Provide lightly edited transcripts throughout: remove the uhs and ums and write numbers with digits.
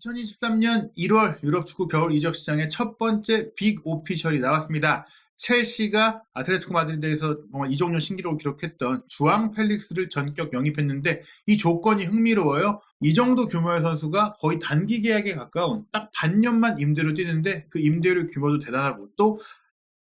2023년 1월 유럽 축구 겨울 이적 시장의 첫 번째 빅 오피셜이 나왔습니다. 첼시가 아틀레티코 마드리드에서 정말 이적료 신기록을 기록했던 주앙 펠릭스를 전격 영입했는데 이 조건이 흥미로워요. 이 정도 규모의 선수가 거의 단기 계약에 가까운 딱 반년만 임대로 뛰는데 그 임대료 규모도 대단하고 또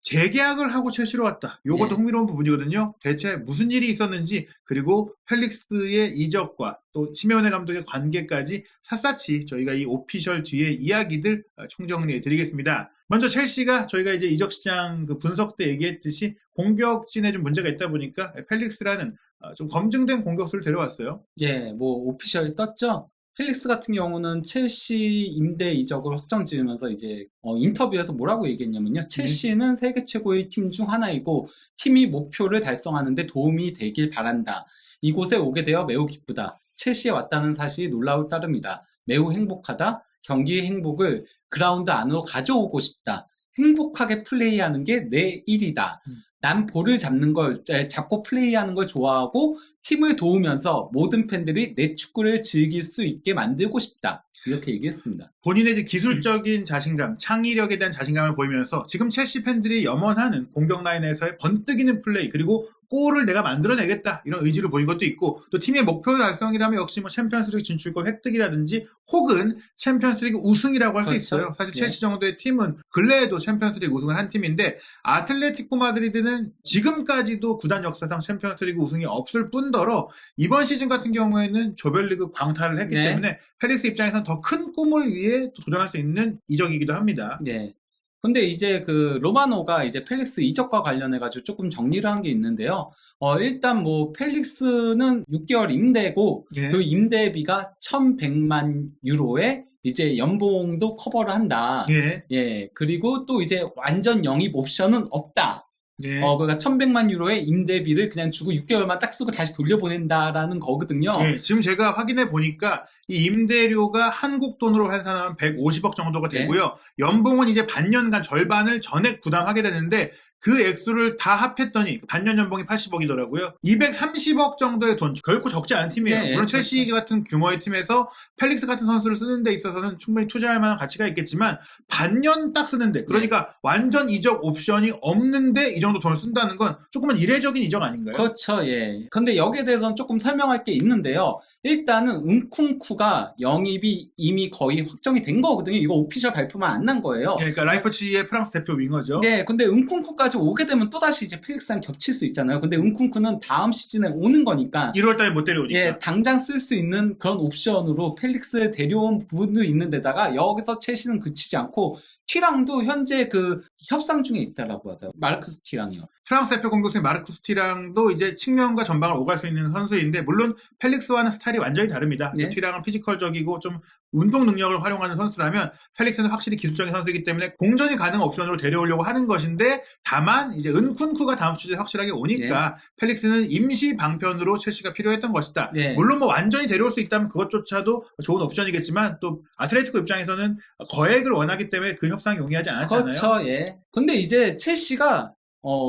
재계약을 하고 첼시로 왔다. 요것도 예. 흥미로운 부분이거든요. 대체 무슨 일이 있었는지 그리고 펠릭스의 이적과 또 시메오네 감독의 관계까지 샅샅이 저희가 이 오피셜 뒤에 이야기들 총정리해 드리겠습니다. 먼저 첼시가 저희가 이제 이적 시장 그 분석 때 얘기했듯이 공격진에 좀 문제가 있다 보니까 펠릭스라는 좀 검증된 공격수를 데려왔어요. 예, 뭐 오피셜 떴죠. 펠릭스 같은 경우는 첼시 임대 이적을 확정 지으면서 이제 인터뷰에서 뭐라고 얘기했냐면요. 첼시는 세계 최고의 팀 중 하나이고 팀이 목표를 달성하는데 도움이 되길 바란다. 이곳에 오게 되어 매우 기쁘다. 첼시에 왔다는 사실이 놀라울 따름이다. 매우 행복하다. 경기의 행복을 그라운드 안으로 가져오고 싶다. 행복하게 플레이하는 게 내 일이다. 난 볼을 잡고 플레이하는 걸 좋아하고 팀을 도우면서 모든 팬들이 내 축구를 즐길 수 있게 만들고 싶다. 이렇게 얘기했습니다. 본인의 기술적인 자신감, 창의력에 대한 자신감을 보이면서 지금 첼시 팬들이 염원하는 공격 라인에서의 번뜩이는 플레이 그리고 골을 내가 만들어내겠다 이런 의지를 보인 것도 있고 또 팀의 목표 달성이라면 역시 뭐 챔피언스리그 진출권 획득이라든지 혹은 챔피언스리그 우승이라고 할 수 그렇죠. 있어요. 사실 첼시 정도의 팀은 근래에도 챔피언스리그 우승을 한 팀인데 아틀레티코 마드리드는 지금까지도 구단 역사상 챔피언스리그 우승이 없을 뿐더러 이번 시즌 같은 경우에는 조별리그 광탈을 했기 네. 때문에 펠릭스 입장에서는 더 큰 꿈을 위해 도전할 수 있는 이적이기도 합니다. 네. 근데 이제 그 로마노가 이제 펠릭스 이적과 관련해가지고 조금 정리를 한 게 있는데요. 일단 뭐 펠릭스는 6개월 임대고 네. 그 임대비가 1,100만 유로에 이제 연봉도 커버를 한다. 예. 예. 그리고 또 이제 완전 영입 옵션은 없다. 네. 그러니까 1,100만 유로의 임대비를 그냥 주고 6개월만 딱 쓰고 다시 돌려보낸다라는 거거든요. 예, 지금 제가 확인해 보니까 이 임대료가 한국 돈으로 환산하면 150억 정도가 되고요. 연봉은 이제 반년간 절반을 전액 부담하게 되는데 그 액수를 다 합했더니 반년 연봉이 80억이더라고요. 230억 정도의 돈, 결코 적지 않은 팀이에요. 네, 물론 첼시 그렇죠. 같은 규모의 팀에서 펠릭스 같은 선수를 쓰는 데 있어서는 충분히 투자할 만한 가치가 있겠지만 반년 딱 쓰는데 그러니까 완전 이적 옵션이 없는데 이 정도 돈을 쓴다는 건 조금은 이례적인 이적 아닌가요? 그렇죠, 예. 근데 여기에 대해서는 조금 설명할 게 있는데요. 일단은 은쿵쿠가 영입이 이미 거의 확정이 된 거거든요. 이거 오피셜 발표만 안 난 거예요. 예, 그러니까 라이프치히의 프랑스 대표 윙어죠. 네, 근데 은쿵쿠까지 오게 되면 또다시 이제 펠릭스랑 겹칠 수 있잖아요. 근데 은쿵쿠는 다음 시즌에 오는 거니까 1월 달에 못 데려오니까. 예, 당장 쓸 수 있는 그런 옵션으로 펠릭스 데려온 부분도 있는 데다가 여기서 첼시는 그치지 않고 튀랑도 현재 그 협상 중에 있다라고 하더라고요. 마르크스 튀랑이요. 프랑스 대표 공격수인 마르쿠스 튀랑도 이제 측면과 전방을 오갈 수 있는 선수인데 물론 펠릭스와는 스타일이 완전히 다릅니다. 네. 튀랑은 피지컬적이고 좀 운동 능력을 활용하는 선수라면 펠릭스는 확실히 기술적인 선수이기 때문에 공전이 가능한 옵션으로 데려오려고 하는 것인데 다만 이제 은쿤쿠가 다음 시즌에 확실하게 오니까 펠릭스는 임시 방편으로 첼시가 필요했던 것이다. 네. 물론 뭐 완전히 데려올 수 있다면 그것조차도 좋은 옵션이겠지만 또 아틀레티코 입장에서는 거액을 원하기 때문에 그 협상이 용이하지 않았잖아요. 그렇죠, 예. 근데 이제 첼시가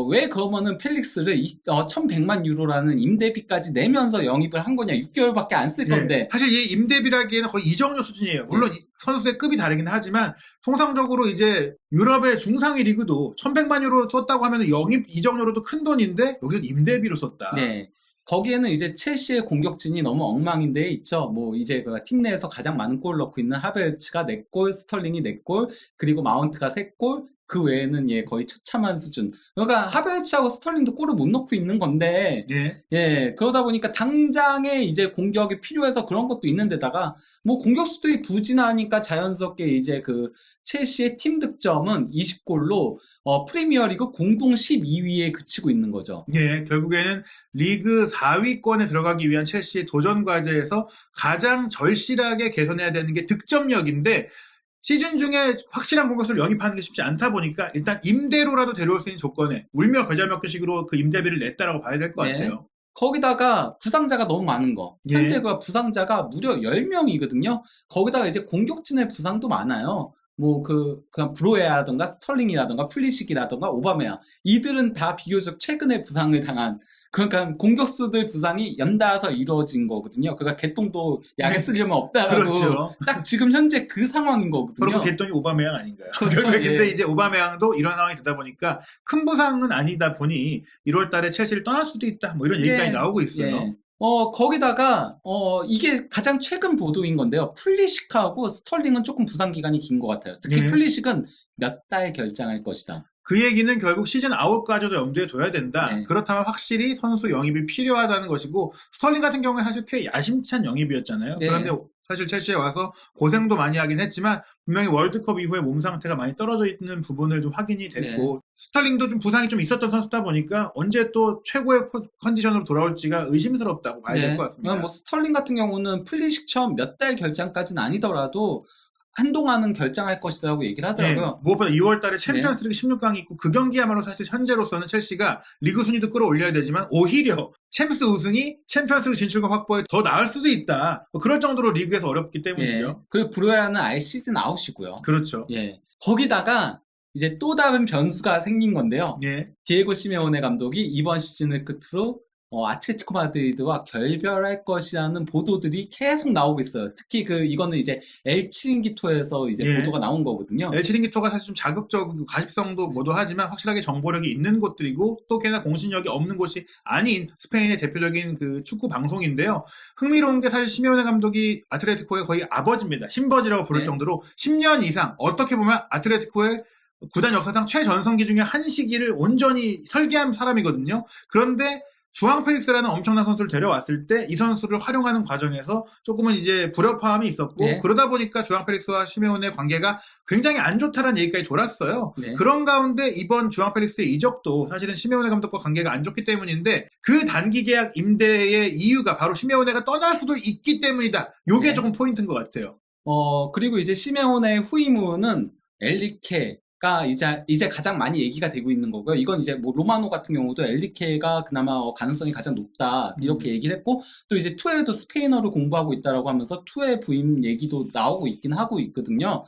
왜 그러면은 펠릭스를 1,100만 유로라는 임대비까지 내면서 영입을 한 거냐? 6개월밖에 안 쓸 건데. 네. 사실 이 임대비라기에는 거의 이적료 수준이에요. 물론 선수의 급이 다르긴 하지만 통상적으로 이제 유럽의 중상위 리그도 1,100만 유로 썼다고 하면 영입 이적료로도 큰 돈인데 여기서 임대비로 썼다. 네. 거기에는 이제 첼시의 공격진이 너무 엉망인데 있죠. 뭐 이제 팀 내에서 가장 많은 골을 넣고 있는 하베르츠가 4골, 스털링이 4골, 그리고 마운트가 3골. 그 외에는 거의 처참한 수준. 그러니까 하베르츠하고 스털링도 골을 못 넣고 있는 건데, 그러다 보니까 당장에 이제 공격이 필요해서 그런 것도 있는데다가 뭐 공격수들이 부진하니까 자연스럽게 이제 그 첼시의 팀 득점은 20골로 프리미어리그 공동 12위에 그치고 있는 거죠. 예, 결국에는 리그 4위권에 들어가기 위한 첼시의 도전 과제에서 가장 절실하게 개선해야 되는 게 득점력인데 시즌 중에 확실한 공격수를 영입하는 게 쉽지 않다 보니까 일단 임대로라도 데려올 수 있는 조건에 울며 겨자 먹기식으로 그 임대비를 냈다라고 봐야 될 것 같아요. 거기다가 부상자가 너무 많은 거. 현재 그 부상자가 무려 10명이거든요. 거기다가 이제 공격진의 부상도 많아요. 뭐 그냥 브로에라던가 스털링이라던가 플리식이라던가 오바메야. 이들은 다 비교적 최근에 부상을 당한 그러니까 공격수들 부상이 연달아서 이루어진 거거든요. 그러니까 개똥도 약에 네. 쓰려면 없다라고 그렇죠. 딱 지금 현재 그 상황인 거거든요. 그리고 개똥이 오바메양 아닌가요? 그렇죠. 근데 예. 이제 오바메양도 이런 상황이 되다 보니까 큰 부상은 아니다 보니 1월 달에 첼시를 떠날 수도 있다. 뭐 이런 얘기까지 나오고 있어요. 예. 거기다가, 이게 가장 최근 보도인 건데요. 플리식하고 스털링은 조금 부상 기간이 긴 것 같아요. 특히 예. 플리식은 몇 달 결장할 것이다. 그 얘기는 결국 시즌 아웃까지도 염두에 둬야 된다. 네. 그렇다면 확실히 선수 영입이 필요하다는 것이고 스털링 같은 경우에 사실 꽤 야심찬 영입이었잖아요. 네. 그런데 사실 첼시에 와서 고생도 많이 하긴 했지만 분명히 월드컵 이후에 몸 상태가 많이 떨어져 있는 부분을 좀 확인이 됐고 네. 스털링도 좀 부상이 좀 있었던 선수다 보니까 언제 또 최고의 컨디션으로 돌아올지가 의심스럽다고 봐야 될 것 같습니다. 뭐 스털링 같은 경우는 플리식처럼 몇 달 결장까지는 아니더라도 한동안은 결장할 것이라고 얘기를 하더라고요. 무엇보다 2월 달에 챔피언스리그 16강이 있고 그 경기야말로 사실 현재로서는 첼시가 리그 순위도 끌어올려야 되지만 오히려 챔스 우승이 챔피언스리그 진출과 확보에 더 나을 수도 있다. 뭐 그럴 정도로 리그에서 어렵기 때문이죠. 그리고 브로야는 아예 시즌 아웃이고요. 그렇죠. 거기다가 이제 또 다른 변수가 생긴 건데요. 디에고 시메오네 감독이 이번 시즌을 끝으로 아틀레티코 마드리드와 결별할 것이라는 보도들이 계속 나오고 있어요. 특히 이거는 이제 엘 치링기토에서 이제 보도가 나온 거거든요. 엘 치링기토가 사실 좀 자극적이고 가십성도 모도하지만 확실하게 정보력이 있는 곳들이고 또 꽤나 공신력이 없는 곳이 아닌 스페인의 대표적인 그 축구 방송인데요. 흥미로운 게 사실 시메오네 감독이 아틀레티코의 거의 아버지입니다. 신버지라고 부를 정도로 10년 이상 어떻게 보면 아틀레티코의 구단 역사상 최전성기 중에 한 시기를 온전히 설계한 사람이거든요. 그런데 주앙 펠릭스라는 엄청난 선수를 데려왔을 때 이 선수를 활용하는 과정에서 조금은 이제 불협화음이 있었고 그러다 보니까 주앙 펠릭스와 시메온의 관계가 굉장히 안 좋다라는 얘기까지 돌았어요. 그런 가운데 이번 주앙 펠릭스의 이적도 사실은 시메온의 감독과 관계가 안 좋기 때문인데 그 단기 계약 임대의 이유가 바로 시메온의가 떠날 수도 있기 때문이다. 요게 조금 포인트인 것 같아요. 그리고 이제 시메온의 후임은 엘리케 가 이제 가장 많이 얘기가 되고 있는 거고요. 이건 이제 뭐 로마노 같은 경우도 엘리케가 그나마 가능성이 가장 높다 이렇게 얘기를 했고 또 이제 투에도 스페인어를 공부하고 있다라고 하면서 투에 부임 얘기도 나오고 있긴 하고 있거든요.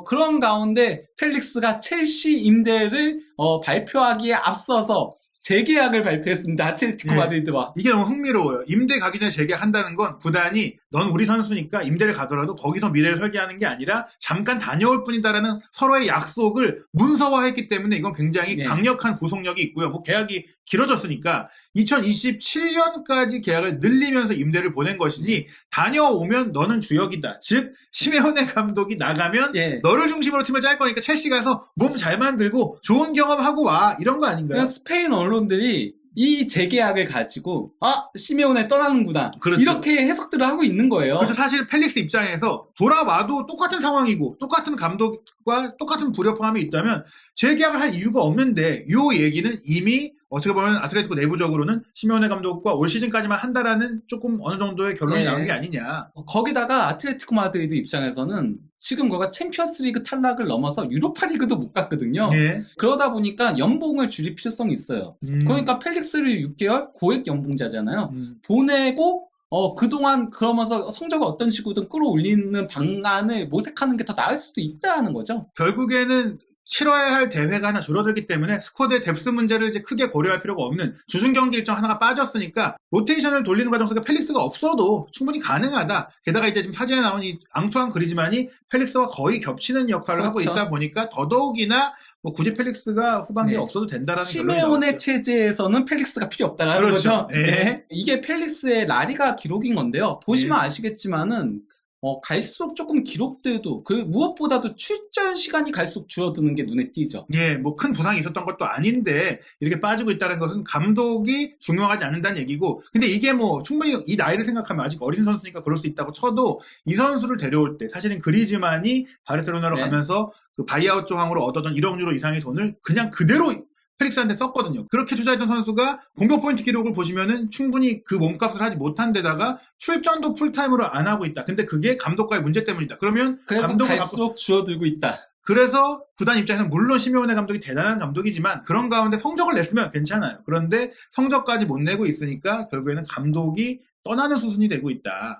그런 가운데 펠릭스가 첼시 임대를 발표하기에 앞서서 재계약을 발표했습니다. 아틀레티코 마드리드와. 이게 너무 흥미로워요. 임대 가기 전에 재계약한다는 건 구단이 넌 우리 선수니까 임대를 가더라도 거기서 미래를 설계하는 게 아니라 잠깐 다녀올 뿐이다라는 서로의 약속을 문서화했기 때문에 이건 굉장히 강력한 구속력이 있고요. 뭐 계약이 길어졌으니까 2027년까지 계약을 늘리면서 임대를 보낸 것이니 다녀오면 너는 주역이다. 즉 시메오네 감독이 나가면 너를 중심으로 팀을 짤 거니까 첼시 가서 몸 잘 만들고 좋은 경험하고 와. 이런 거 아닌가요? 스페인 언론들이 이 재계약을 가지고 시메온에 떠나는구나. 그렇죠. 이렇게 해석들을 하고 있는 거예요. 그렇죠. 사실 펠릭스 입장에서 돌아와도 똑같은 상황이고 똑같은 감독과 똑같은 불협화음이 있다면 재계약을 할 이유가 없는데 이 얘기는 이미 어떻게 보면 아틀레티코 내부적으로는 시메오네 감독과 올 시즌까지만 한다라는 조금 어느 정도의 결론이 나온 게 아니냐. 거기다가 아틀레티코 마드리드 입장에서는 지금 거가 챔피언스리그 탈락을 넘어서 유로파리그도 못 갔거든요. 그러다 보니까 연봉을 줄일 필요성이 있어요. 그러니까 펠릭스를 6개월 고액 연봉자잖아요. 보내고 그동안 그러면서 성적을 어떤 식으로든 끌어올리는 방안을 모색하는 게 더 나을 수도 있다는 거죠. 결국에는 치러야 할 대회가 하나 줄어들기 때문에 스쿼드의 뎁스 문제를 이제 크게 고려할 필요가 없는 주중 경기 일정 하나가 빠졌으니까 로테이션을 돌리는 과정 속에 펠릭스가 없어도 충분히 가능하다. 게다가 이제 지금 사진에 나온 이 앙투안 그리즈만이 펠릭스와 거의 겹치는 역할을 하고 있다 보니까 더더욱이나 뭐 굳이 펠릭스가 후반기에 없어도 된다라는 시메온의 체제에서는 펠릭스가 필요 없다라는 거죠. 이게 펠릭스의 라리가 기록인 건데요. 보시면 아시겠지만은 갈수록 조금 기록들도 무엇보다도 출전 시간이 갈수록 줄어드는 게 눈에 띄죠. 뭐 큰 부상이 있었던 것도 아닌데 이렇게 빠지고 있다는 것은 감독이 중요하지 않는다는 얘기고 근데 이게 뭐 충분히 이 나이를 생각하면 아직 어린 선수니까 그럴 수 있다고 쳐도 이 선수를 데려올 때 사실은 그리즈만이 바르셀로나로 가면서 그 바이아웃 조항으로 얻었던 1억 유로 이상의 돈을 그냥 그대로 펠릭스한테 썼거든요. 그렇게 투자했던 선수가 공격 포인트 기록을 보시면은 충분히 그 몸값을 하지 못한 데다가 출전도 풀타임으로 안 하고 있다. 근데 그게 감독과의 문제 때문이다. 그러면 감독을 갈수록 줄어들고 있다. 그래서 구단 입장에서는 물론 시메오네 감독이 대단한 감독이지만 그런 가운데 성적을 냈으면 괜찮아요. 그런데 성적까지 못 내고 있으니까 결국에는 감독이 떠나는 수순이 되고 있다.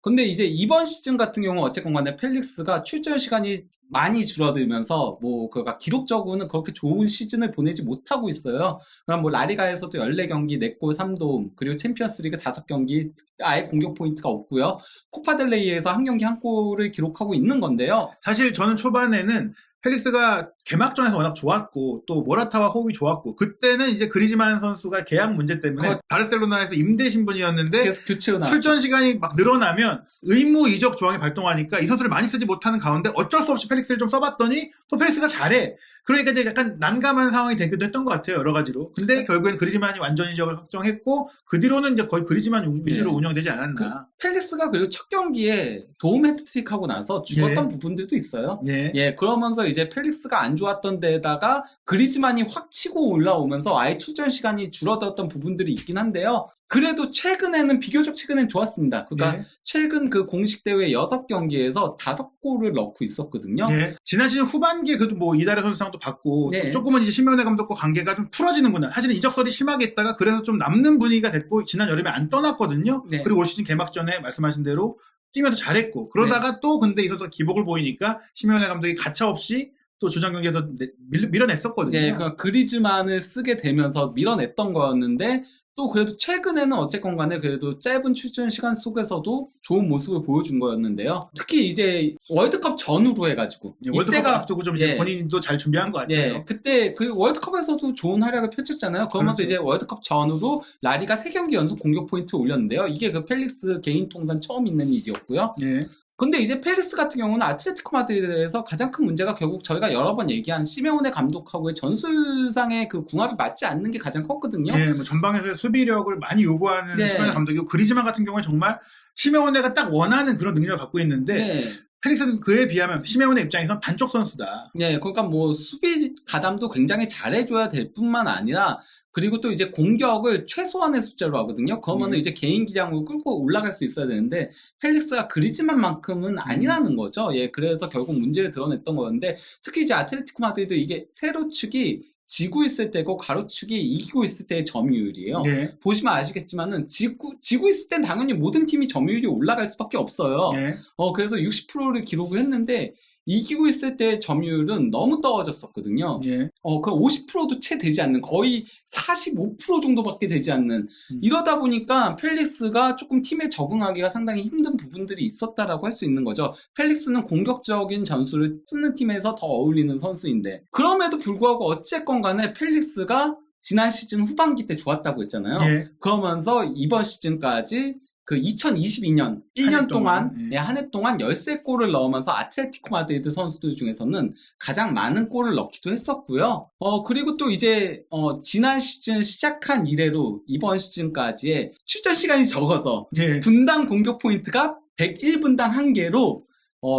근데 이제 이번 시즌 같은 경우 어쨌건 간에 펠릭스가 출전 시간이 많이 줄어들면서 뭐 그가 기록적으로는 그렇게 좋은 시즌을 보내지 못하고 있어요. 그럼 뭐 라리가에서도 14경기 4골 3도움, 그리고 챔피언스리그 5경기 아예 공격 포인트가 없고요. 코파델레이에서 한 경기 한 골을 기록하고 있는 건데요. 사실 저는 초반에는 펠릭스가 개막전에서 워낙 좋았고 또 모라타와 호흡이 좋았고 그때는 이제 그리즈만 선수가 계약 문제 때문에 바르셀로나에서 임대 신분이었는데 계속 교체로 나왔죠. 출전 시간이 막 늘어나면 의무 이적 조항이 발동하니까 이 선수를 많이 쓰지 못하는 가운데 어쩔 수 없이 펠릭스를 좀 써봤더니 또 펠릭스가 잘해. 그러니까 이제 약간 난감한 상황이 되기도 했던 것 같아요. 여러 가지로. 근데 결국엔 그리즈만이 완전 이적을 확정했고 그 뒤로는 이제 거의 그리즈만 위주로 네. 운영되지 않았나. 펠릭스가 그리고 첫 경기에 도움 헤트트릭 하고 나서 죽었던 부분들도 있어요. 예. 그러면서 이제 펠릭스가 안 좋았던 데다가 그리즈만이 확 치고 올라오면서 아예 출전 시간이 줄어들었던 부분들이 있긴 한데요. 그래도 비교적 최근엔 좋았습니다. 그러니까 예. 최근 그 공식 대회 6경기에서 5골을 넣고 있었거든요. 예. 지난 시즌 후반기에 그래도 뭐 이달의 선수상도 받고 네. 또 조금은 이제 심현애 감독과 관계가 좀 풀어지는구나. 사실은 이적설이 심하게 있다가 그래서 좀 남는 분위기가 됐고 지난 여름에 안 떠났거든요. 네. 그리고 올 시즌 개막전에 말씀하신 대로 뛰면서 잘했고 그러다가 또 근데 이 선수가 기복을 보이니까 심현애 감독이 가차없이 또 주전 경기에서 밀어냈었거든요. 네, 그러니까 그리즈만을 쓰게 되면서 밀어냈던 거였는데 또 그래도 최근에는 어쨌건 간에 그래도 짧은 출전 시간 속에서도 좋은 모습을 보여준 거였는데요. 특히 이제 월드컵 전후로 해가지고 월드컵 앞두고 좀 이제 본인도 잘 준비한 것 같아요. 그때 그 월드컵에서도 좋은 활약을 펼쳤잖아요. 그러면서 그렇죠. 이제 월드컵 전후로 라리가 3경기 연속 공격 포인트 올렸는데요. 이게 그 펠릭스 개인 통산 처음 있는 일이었고요. 예. 근데 이제 펠릭스 같은 경우는 아틀레티코 마드리드에서 가장 큰 문제가 결국 저희가 여러 번 얘기한 시메오네 감독하고의 전술상의 그 궁합이 맞지 않는 게 가장 컸거든요. 네, 뭐 전방에서의 수비력을 많이 요구하는 시메오네 감독이고 그리즈만 같은 경우는 정말 시메오네가 딱 원하는 그런 능력을 갖고 있는데 펠릭스는 그에 비하면 시메오네 입장에선 반쪽 선수다. 네, 그러니까 뭐 수비 가담도 굉장히 잘해줘야 될 뿐만 아니라 그리고 또 이제 공격을 최소한의 숫자로 하거든요. 그러면은 이제 개인 기량으로 끌고 올라갈 수 있어야 되는데 펠릭스가 그리즈만만큼은 아니라는 거죠. 그래서 결국 문제를 드러냈던 거였는데 특히 이제 아틀레티코 마드리드 이게 세로축이 지고 있을 때고 가로축이 이기고 있을 때의 점유율이에요. 네. 보시면 아시겠지만은 지고 있을 땐 당연히 모든 팀이 점유율이 올라갈 수밖에 없어요. 네. 그래서 60%를 기록을 했는데 이기고 있을 때 점유율은 너무 떨어졌었거든요. 예. 그 50%도 채 되지 않는 거의 45% 정도밖에 되지 않는 이러다 보니까 펠릭스가 조금 팀에 적응하기가 상당히 힘든 부분들이 있었다라고 할 수 있는 거죠. 펠릭스는 공격적인 전술을 쓰는 팀에서 더 어울리는 선수인데 그럼에도 불구하고 어쨌건 간에 펠릭스가 지난 시즌 후반기 때 좋았다고 했잖아요. 예. 그러면서 이번 시즌까지 그 2022년 1년 동안 한 해 동안 13골을 넣으면서 아틀레티코 마드리드 선수들 중에서는 가장 많은 골을 넣기도 했었고요. 그리고 또 이제 지난 시즌 시작한 이래로 이번 시즌까지의 출전 시간이 적어서 분당 공격 포인트가 101분당 1개로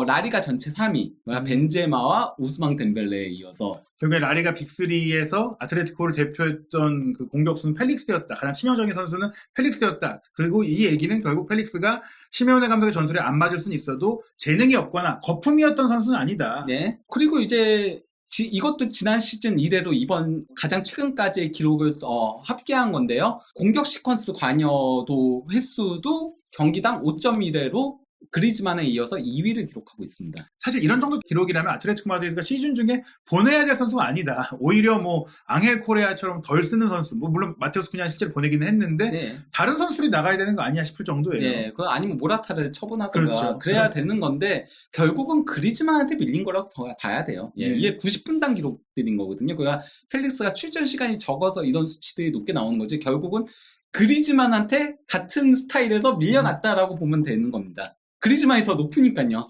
라리가 전체 3위 벤제마와 우스망 덴벨레에 이어서 결국에 라리가 빅3에서 아틀레티코를 대표했던 그 공격수는 펠릭스였다. 가장 치명적인 선수는 펠릭스였다. 그리고 이 얘기는 결국 펠릭스가 시메오네 감독의 전술에 안 맞을 수는 있어도 재능이 없거나 거품이었던 선수는 아니다. 네. 그리고 이제 이것도 지난 시즌 이래로 이번 가장 최근까지의 기록을 합계한 건데요. 공격 시퀀스 관여도 횟수도 경기당 5.1회로 그리즈만에 이어서 2위를 기록하고 있습니다. 사실 이런 정도 기록이라면 아틀레티코 마드리드가 시즌 중에 보내야 될 선수가 아니다. 오히려 뭐 앙헬 코레아처럼 덜 쓰는 선수, 뭐 물론 마테우스 쿠냐 실제로 보내기는 했는데 다른 선수들이 나가야 되는 거 아니야 싶을 정도예요. 네, 아니면 모라타를 처분하든가 그렇죠. 그래야 되는 건데 결국은 그리즈만한테 밀린 거라고 봐야 돼요. 이게 90분당 기록들인 거거든요. 그러니까 펠릭스가 출전 시간이 적어서 이런 수치들이 높게 나오는 거지 결국은 그리즈만한테 같은 스타일에서 밀려났다라고 보면 되는 겁니다. 그리즈만이 더 높으니까요.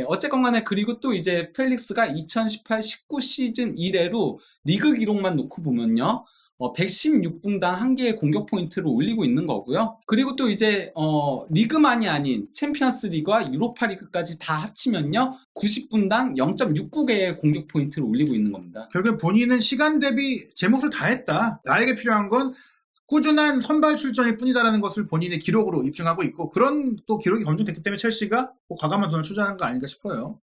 어쨌건 간에 그리고 또 이제 펠릭스가 2018-19 시즌 이래로 리그 기록만 놓고 보면요. 116분당 1개의 공격 포인트를 올리고 있는 거고요. 그리고 또 이제 리그만이 아닌 챔피언스 리그와 유로파 리그까지 다 합치면요. 90분당 0.69개의 공격 포인트를 올리고 있는 겁니다. 결국에 본인은 시간 대비 제 몫을 다 했다. 나에게 필요한 건 꾸준한 선발 출전일 뿐이다라는 것을 본인의 기록으로 입증하고 있고 그런 또 기록이 검증됐기 때문에 첼시가 과감한 돈을 투자한 거 아닌가 싶어요.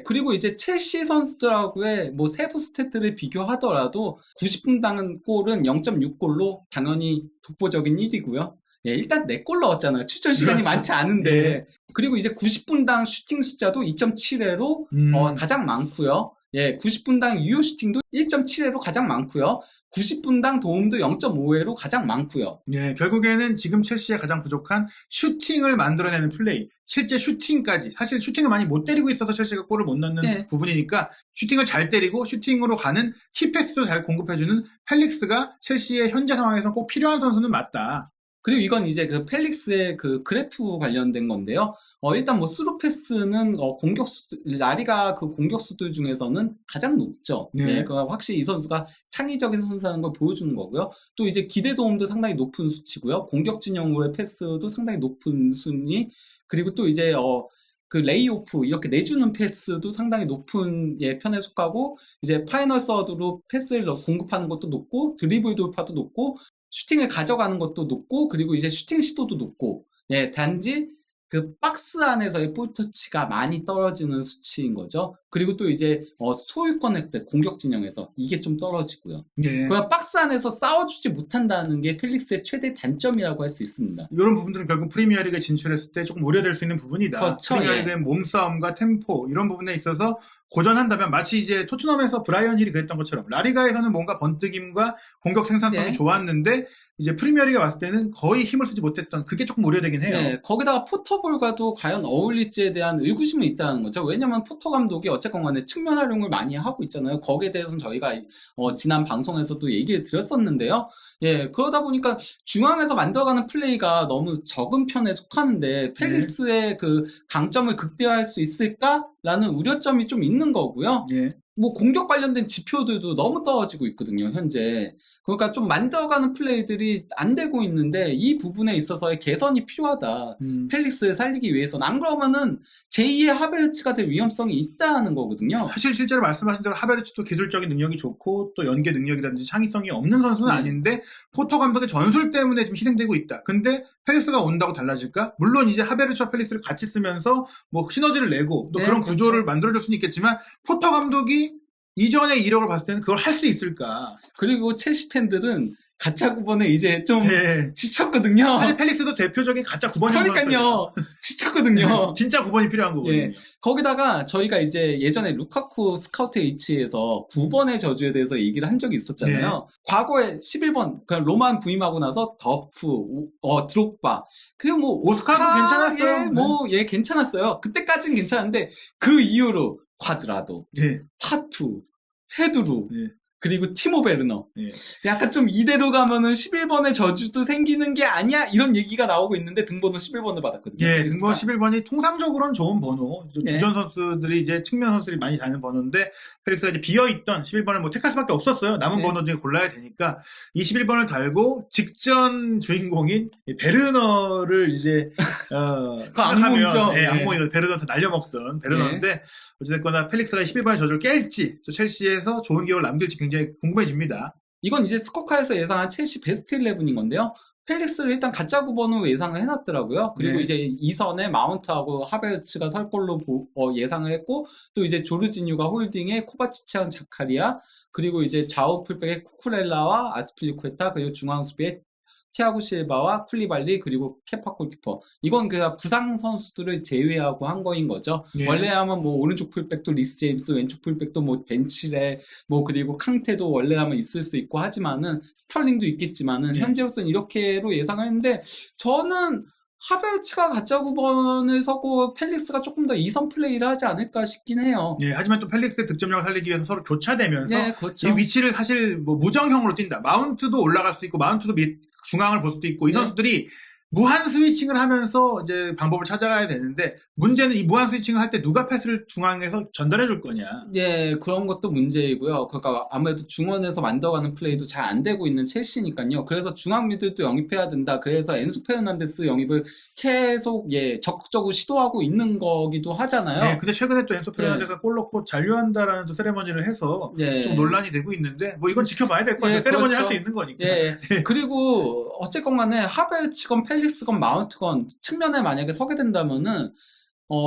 그리고 이제 첼시 선수들하고의 뭐 세부 스탯들을 비교하더라도 90분당 골은 0.6골로 당연히 독보적인 1위고요. 예, 일단 4골 넣었잖아요. 출전 시간이 그렇죠. 많지 않은데. 그리고 이제 90분당 슈팅 숫자도 2.7회로 가장 많고요. 예, 90분당 유효 슈팅도 1.7회로 가장 많고요. 90분당 도움도 0.5회로 가장 많고요. 예, 결국에는 지금 첼시에 가장 부족한 슈팅을 만들어내는 플레이, 실제 슈팅까지, 사실 슈팅을 많이 못 때리고 있어서 첼시가 골을 못 넣는 네. 부분이니까 슈팅을 잘 때리고 슈팅으로 가는 키패스도 잘 공급해주는 펠릭스가 첼시의 현재 상황에서 꼭 필요한 선수는 맞다. 그리고 이건 이제 그 펠릭스의 그 그래프 관련된 건데요. 일단 뭐 스루 패스는 라리가 그 공격수들 중에서는 가장 높죠. 네. 네, 그 확실히 이 선수가 창의적인 선수라는 걸 보여주는 거고요. 또 이제 기대 도움도 상당히 높은 수치고요. 공격 진영으로의 패스도 상당히 높은 순위. 그리고 또 이제 그 레이오프 이렇게 내주는 패스도 상당히 높은 편에 속하고, 이제 파이널 서드로 패스를 공급하는 것도 높고, 드리블 돌파도 높고, 슈팅을 가져가는 것도 높고, 그리고 이제 슈팅 시도도 높고, 예, 단지 그 박스 안에서의 볼 터치가 많이 떨어지는 수치인 거죠. 그리고 또 이제 소유권 획득, 공격 진영에서 이게 좀 떨어지고요. 예. 그냥 박스 안에서 싸워주지 못한다는 게 펠릭스의 최대 단점이라고 할 수 있습니다. 이런 부분들은 결국 프리미어리그에 진출했을 때 조금 우려될 수 있는 부분이다. 그렇죠, 프리미어리그의 몸싸움과 템포 이런 부분에 있어서 고전한다면, 마치 이제 토트넘에서 브라이언 힐이 그랬던 것처럼 라리가에서는 뭔가 번뜩임과 공격 생산성이 네. 좋았는데 이제 프리미어리그에 왔을 때는 거의 힘을 쓰지 못했던, 그게 조금 우려되긴 해요. 네, 거기다가 포터볼과도 과연 어울릴지에 대한 의구심이 있다는 거죠. 왜냐면 포터 감독이 어쨌건 간에 측면 활용을 많이 하고 있잖아요. 거기에 대해서는 저희가 지난 방송에서도 얘기를 드렸었는데요. 예, 그러다 보니까 중앙에서 만들어가는 플레이가 너무 적은 편에 속하는데 펠릭스의 그 강점을 극대화할 수 있을까라는 우려점이 좀 있는 거고요. 예. 뭐 공격 관련된 지표들도 너무 떨어지고 있거든요, 현재. 그러니까 좀 만들어가는 플레이들이 안 되고 있는데 이 부분에 있어서의 개선이 필요하다. 펠릭스를 살리기 위해서는. 안 그러면은 제2의 하베르츠가 될 위험성이 있다는 거거든요. 사실 실제로 말씀하신 대로 하베르츠도 기술적인 능력이 좋고 또 연계 능력이라든지 창의성이 없는 선수는 아닌데 포터 감독의 전술 때문에 좀 희생되고 있다. 근데 펠릭스가 온다고 달라질까? 물론 이제 하베르츠와 펠릭스를 같이 쓰면서 뭐 시너지를 내고 또 네, 그런 그렇죠. 구조를 만들어줄 수는 있겠지만, 포터 감독이 이전의 이력을 봤을 때는 그걸 할 수 있을까? 그리고 첼시 팬들은 가짜 9번에 이제 좀 네. 지쳤거든요. 사실 펠릭스도 대표적인 가짜 9번인 그러니까요. 지쳤거든요. 진짜 9번이 필요한 거거든요. 예. 거기다가 저희가 이제 예전에 루카쿠 스카우트 H에서 9번의 저주에 대해서 얘기를 한 적이 있었잖아요. 네. 과거에 11번, 그냥 로만 부임하고 나서 더프, 드록바, 그리고 뭐 오스카도 괜찮았어요. 괜찮았어요. 그때까지는 괜찮은데 그 이후로 콰드라도, 예. 파투, 헤드루, 예. 그리고 티모 베르너. 예. 약간 좀 이대로 가면은 11번의 저주도 생기는 게 아니야? 이런 얘기가 나오고 있는데 등번호 11번을 받았거든요. 예, 등번 11번이 통상적으로는 좋은 번호. 네. 주전 선수들이 이제 측면 선수들이 많이 다는 번호인데, 펠릭스가 이제 비어있던 11번을 뭐 택할 수밖에 없었어요. 남은 네. 번호 중에 골라야 되니까. 이 11번을 달고 직전 주인공인 베르너를 이제, 악몽이죠. 예, 악몽이 베르너한테 날려먹던 베르너인데, 어찌됐거나 펠릭스가 11번의 저주를 깰지, 또 첼시에서 좋은 기억을 남길지 굉장히 궁금해집니다. 이건 이제 스코카에서 예상한 첼시 베스트 11인 건데요. 펠릭스를 일단 가짜 9번으로 예상을 해놨더라고요. 그리고 네. 이제 2선에 마운트하고 하베르츠가 설 걸로 예상을 했고, 또 이제 조르지뉴가 홀딩에 코바치치랑 자카리아, 그리고 이제 좌우 풀백에 쿠쿠렐라와 아스필리쿠에타, 그리고 중앙 수비에 티아고 실바와 쿨리발리, 그리고 케파 골키퍼. 이건 그냥 부상 선수들을 제외하고 한 거인 거죠. 예. 원래 하면 뭐 오른쪽 풀백도 리스 제임스, 왼쪽 풀백도 뭐 벤치레, 뭐 그리고 캉테도 원래 하면 있을 수 있고 하지만은 스털링도 있겠지만은 예. 현재로서는 이렇게로 예상을 했는데, 저는 하베르츠가 가짜 9번을 서고 펠릭스가 조금 더 2선 플레이를 하지 않을까 싶긴 해요. 예, 하지만 또 펠릭스의 득점력을 살리기 위해서 서로 교차되면서 네, 그렇죠. 이 위치를 사실 뭐 무정형으로 뛴다. 마운트도 올라갈 수도 있고 마운트도 중앙을 볼 수도 있고, 이 네. 선수들이 무한 스위칭을 하면서 이제 방법을 찾아가야 되는데, 문제는 이 무한 스위칭을 할 때 누가 패스를 중앙에서 전달해 줄 거냐. 예, 그런 것도 문제이고요. 그러니까 아무래도 중원에서 만들어가는 플레이도 잘 안 되고 있는 첼시니까요. 그래서 중앙 미들도 영입해야 된다. 그래서 엔소 페르난데스 영입을 계속 적극적으로 시도하고 있는 거기도 하잖아요. 네, 근데 최근에 또 엔소 페르난데스가 골 넣고 잔류한다라는 또 세레머니를 해서 예. 좀 논란이 되고 있는데, 뭐 이건 지켜봐야 될 것 같아요. 예, 세레머니 그렇죠. 할 수 있는 거니까. 예. 그리고 어쨌건 간에 하베르츠건 펠릭스건 마운트건 측면에 만약에 서게 된다면은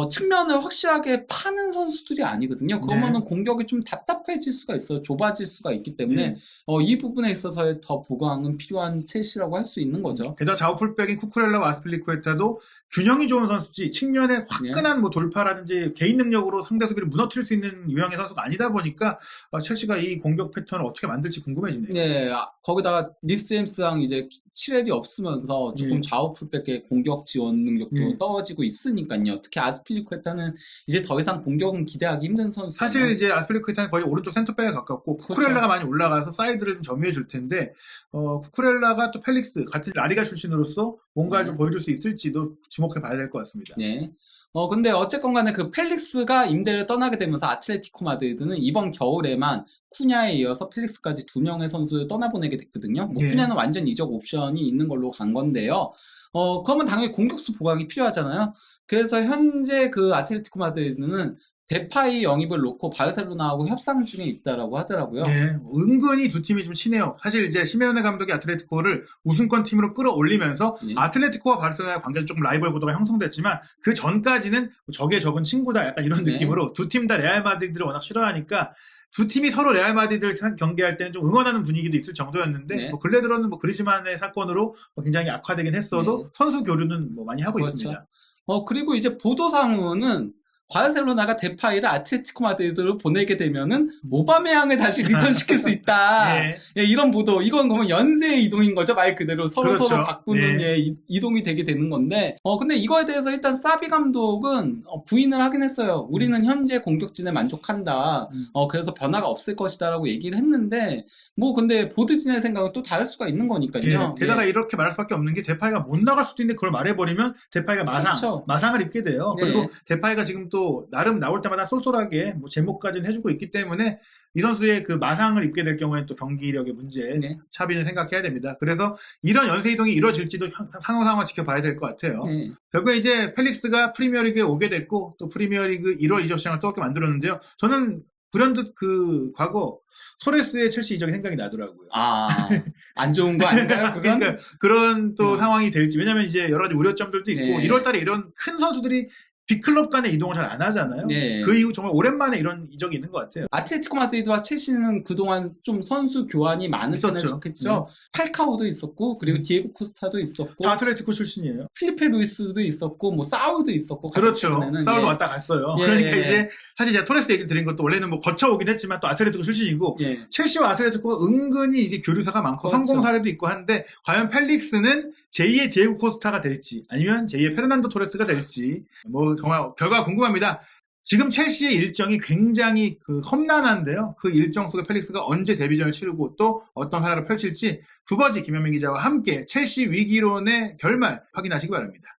측면을 확실하게 파는 선수들이 아니거든요. 그러면은 공격이 좀 답답해질 수가 있어요. 좁아질 수가 있기 때문에 네. 이 부분에 있어서의 더 보강은 필요한 첼시라고 할 수 있는 거죠. 게다가 좌우 풀백인 쿠쿠렐라와 아스필리쿠에타도 균형이 좋은 선수지 측면에 화끈한 뭐 돌파라든지 개인 능력으로 상대 수비를 무너뜨릴 수 있는 유형의 선수가 아니다 보니까 첼시가 이 공격 패턴을 어떻게 만들지 궁금해지네요. 네, 거기다가 리스 제임스랑 이제 7헬이 없으면서 조금 예. 좌우 풀백의 공격 지원 능력도 예. 떨어지고 있으니까요. 특히 아스필리쿠에타는 이제 더 이상 공격은 기대하기 힘든 선수. 사실 이제 아스필리쿠에타는 거의 오른쪽 센터백에 가깝고 쿠쿠렐라가 많이 올라가서 사이드를 좀 점유해 줄 텐데 쿠쿠렐라가 또 펠릭스 같은 라리가 출신으로서 뭔가를 좀 보여줄 수 있을지도 주목해 봐야 될 것 같습니다. 네. 근데 어쨌건 간에 그 펠릭스가 임대를 떠나게 되면서 아틀레티코 마드리드는 이번 겨울에만 쿠냐에 이어서 펠릭스까지 2명의 선수를 떠나보내게 됐거든요. 뭐 예. 쿠냐는 완전 이적 옵션이 있는 걸로 간 건데요. 그러면 당연히 공격수 보강이 필요하잖아요. 그래서 현재 그 아틀레티코 마드리드는 데파이 영입을 놓고 바르셀로나하고 협상 중에 있다라고 하더라고요. 네, 은근히 두 팀이 좀 친해요. 사실 이제 시메오네 감독이 아틀레티코를 우승권 팀으로 끌어올리면서 예. 아틀레티코와 바르셀로나의 관계도 조금 라이벌 구도가 형성됐지만 그 전까지는 적의 적은 친구다 약간 이런 네. 느낌으로 두 팀 다 레알 마드리드를 워낙 싫어하니까 두 팀이 서로 레알 마드리드를 경기할 때는 좀 응원하는 분위기도 있을 정도였는데 네. 뭐 근래 들어는 뭐 그리즈만의 사건으로 굉장히 악화되긴 했어도 네. 선수 교류는 뭐 많이 하고 그렇죠. 있습니다. 그리고 이제 보도상으로는 바르셀로나가 데파이를 아틀레티코 마드리드로 보내게 되면은 오바메양을 다시 리턴시킬 수 있다. 예. 예, 이런 보도. 이건 그러면 연쇄의 이동인 거죠. 말 그대로 서로 그렇죠. 바꾸는 예. 이동이 되게 되는 건데. 근데 이거에 대해서 일단 사비 감독은 부인을 하긴 했어요. 우리는 현재 공격진에 만족한다. 그래서 변화가 없을 것이다라고 얘기를 했는데 뭐 근데 보드진의 생각은 또 다를 수가 있는 거니까요. 예. 게다가 이렇게 말할 수밖에 없는 게 데파이가 못 나갈 수도 있는데 그걸 말해버리면 데파이가 그렇죠. 마상을 입게 돼요. 네. 그리고 데파이가 지금 또 나름 나올 때마다 쏠쏠하게 뭐 제목까지는 해주고 있기 때문에 이 선수의 그 마상을 입게 될 경우에 또 경기력의 문제 네. 차비는 생각해야 됩니다. 그래서 이런 연쇄 이동이 이루어질지도 상황을 지켜봐야 될 것 같아요. 네. 결국에 이제 펠릭스가 프리미어리그에 오게 됐고 또 프리미어리그 1월 이적 시장을 뜨겁게 만들었는데요. 저는 불현듯 그 과거 소레스의 첼시 이적이 생각이 나더라고요. 안 좋은 거 아닌가요? 그건? 그러니까 그런 또 상황이 될지. 왜냐면 이제 여러 가지 우려점들도 있고 네. 1월 달에 이런 큰 선수들이 빅클럽 간의 이동을 잘 안 하잖아요. 네. 그 이후 정말 오랜만에 이런 이적이 있는 것 같아요. 아틀레티코 마드리드와 첼시는 그동안 좀 선수 교환이 많은 편에 있었죠. 속했죠. 팔카오도 있었고, 그리고 디에고 코스타도 있었고, 다 아틀레티코 출신이에요. 필리페 루이스도 있었고, 뭐 사울도 있었고. 그렇죠. 가족들에는, 사울도 예. 왔다 갔어요. 예, 그러니까 예. 이제 사실 제가 토레스 얘기를 드린 것도 원래는 뭐 거쳐오긴 했지만 또 아틀레티코 출신이고 예. 첼시와 아틀레티코가 은근히 이게 교류사가 많고 그렇죠. 성공 사례도 있고 한데 과연 펠릭스는 제2의 디에고 코스타가 될지 아니면 제2의 페르난도 토레스가 될지 뭐 정말 결과가 궁금합니다. 지금 첼시의 일정이 굉장히 험난한데요. 그 일정 속에 펠릭스가 언제 데뷔전을 치르고 또 어떤 활약을 펼칠지 두버지 김현민 기자와 함께 첼시 위기론의 결말 확인하시기 바랍니다.